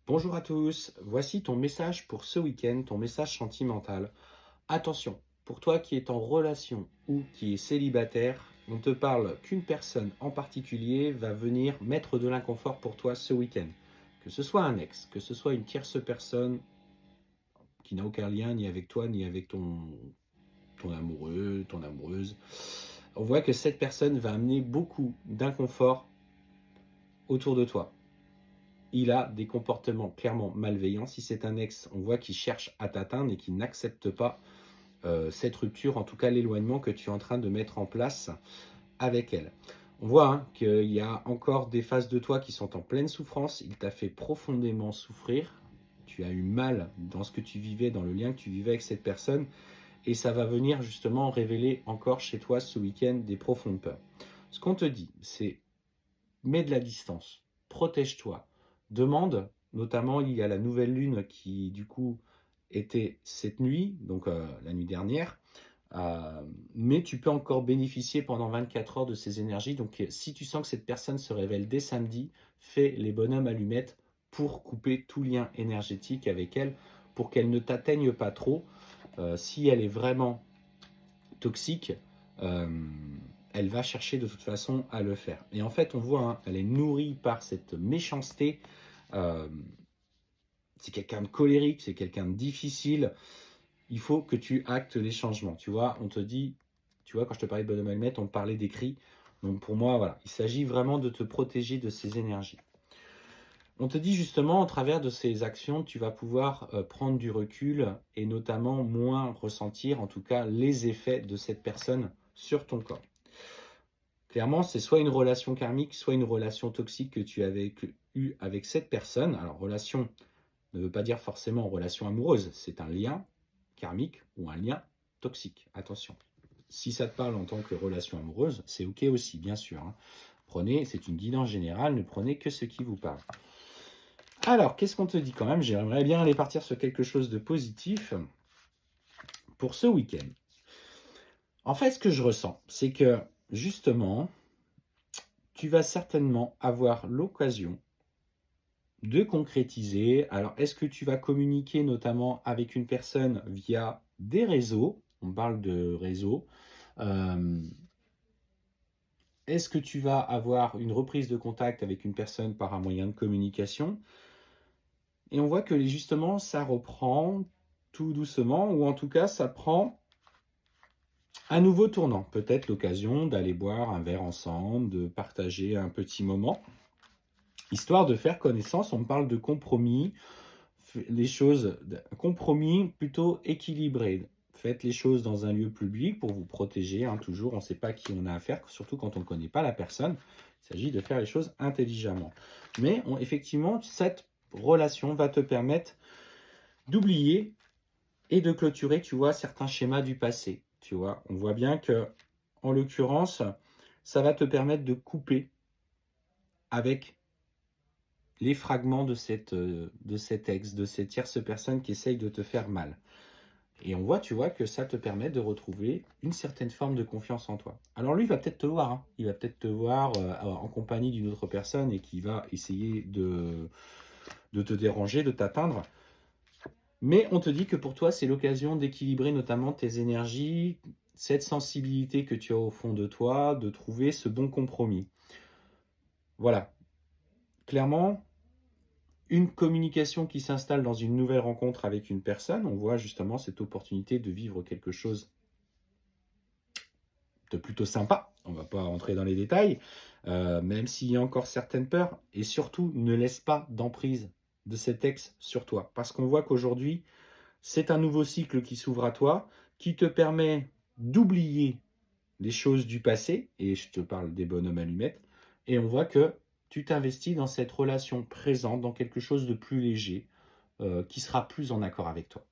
Bonjour à tous, voici ton message pour ce week-end, ton message sentimental. Attention, pour toi qui es en relation ou qui est célibataire, on te parle qu'une personne en particulier va venir mettre de l'inconfort pour toi ce week-end. Que ce soit un ex, que ce soit une tierce personne qui n'a aucun lien ni avec toi ni avec ton amoureux, ton amoureuse. On voit que cette personne va amener beaucoup d'inconfort autour de toi. Il a des comportements clairement malveillants. Si c'est un ex, on voit qu'il cherche à t'atteindre et qu'il n'accepte pas cette rupture, en tout cas l'éloignement que tu es en train de mettre en place avec elle. On voit qu'il y a encore des phases de toi qui sont en pleine souffrance. Il t'a fait profondément souffrir. Tu as eu mal dans ce que tu vivais, dans le lien que tu vivais avec cette personne. Et ça va venir justement révéler encore chez toi ce week-end des profondes peurs. Ce qu'on te dit, c'est mets de la distance, protège-toi, demande, notamment il y a la nouvelle lune qui du coup était cette nuit, donc la nuit dernière, mais tu peux encore bénéficier pendant 24 heures de ces énergies. Donc si tu sens que cette personne se révèle dès samedi, fais les bonhommes allumettes pour couper tout lien énergétique avec elle, pour qu'elle ne t'atteigne pas trop. Si elle est vraiment toxique, euh, elle va chercher de toute façon à le faire. Et en fait, on voit, elle est nourrie par cette méchanceté. Euh, c'est quelqu'un de colérique, c'est quelqu'un de difficile. Il faut que tu actes les changements. Tu vois, on te dit, tu vois, quand je te parlais de bonhomme allumette, on parlait des cris. Donc pour moi, voilà, il s'agit vraiment de te protéger de ces énergies. On te dit justement, au travers de ces actions, tu vas pouvoir prendre du recul et notamment moins ressentir, en tout cas, les effets de cette personne sur ton corps. Clairement, c'est soit une relation karmique, soit une relation toxique que tu avais eue avec cette personne. Alors, relation ne veut pas dire forcément relation amoureuse, c'est un lien karmique ou un lien toxique. Attention. Si ça te parle en tant que relation amoureuse, c'est OK aussi, bien sûr. Prenez, c'est une guidance générale, ne prenez que ce qui vous parle. Alors, qu'est-ce qu'on te dit quand même? J'aimerais bien aller partir sur quelque chose de positif pour ce week-end. En fait, ce que je ressens, c'est que justement, tu vas certainement avoir l'occasion de concrétiser. Alors, est-ce que tu vas communiquer notamment avec une personne via des réseaux? On parle de réseaux. Est-ce que tu vas avoir une reprise de contact avec une personne par un moyen de communication? Et on voit que justement, ça reprend tout doucement, ou en tout cas, ça prend un nouveau tournant. Peut-être l'occasion d'aller boire un verre ensemble, de partager un petit moment, histoire de faire connaissance. On parle de compromis, les choses, compromis plutôt équilibré. Faites les choses dans un lieu public pour vous protéger. Toujours, on ne sait pas qui on a affaire, surtout quand on ne connaît pas la personne. Il s'agit de faire les choses intelligemment. Mais effectivement, cette relation va te permettre d'oublier et de clôturer, tu vois, certains schémas du passé. Tu vois, on voit bien que, en l'occurrence, ça va te permettre de couper avec les fragments de cet ex, de cette tierce personne qui essaye de te faire mal. Et on voit, tu vois, que ça te permet de retrouver une certaine forme de confiance en toi. Alors lui, il va peut-être te voir. Il va peut-être te voir en compagnie d'une autre personne et qui va essayer de te déranger, de t'atteindre. Mais on te dit que pour toi, c'est l'occasion d'équilibrer notamment tes énergies, cette sensibilité que tu as au fond de toi, de trouver ce bon compromis. Voilà. Clairement, une communication qui s'installe dans une nouvelle rencontre avec une personne, on voit justement cette opportunité de vivre quelque chose de plutôt sympa. On ne va pas rentrer dans les détails, même s'il y a encore certaines peurs. Et surtout, ne laisse pas d'emprise de cet ex sur toi. Parce qu'on voit qu'aujourd'hui, c'est un nouveau cycle qui s'ouvre à toi, qui te permet d'oublier les choses du passé, et je te parle des bonhommes allumettes, et on voit que tu t'investis dans cette relation présente, dans quelque chose de plus léger, qui sera plus en accord avec toi.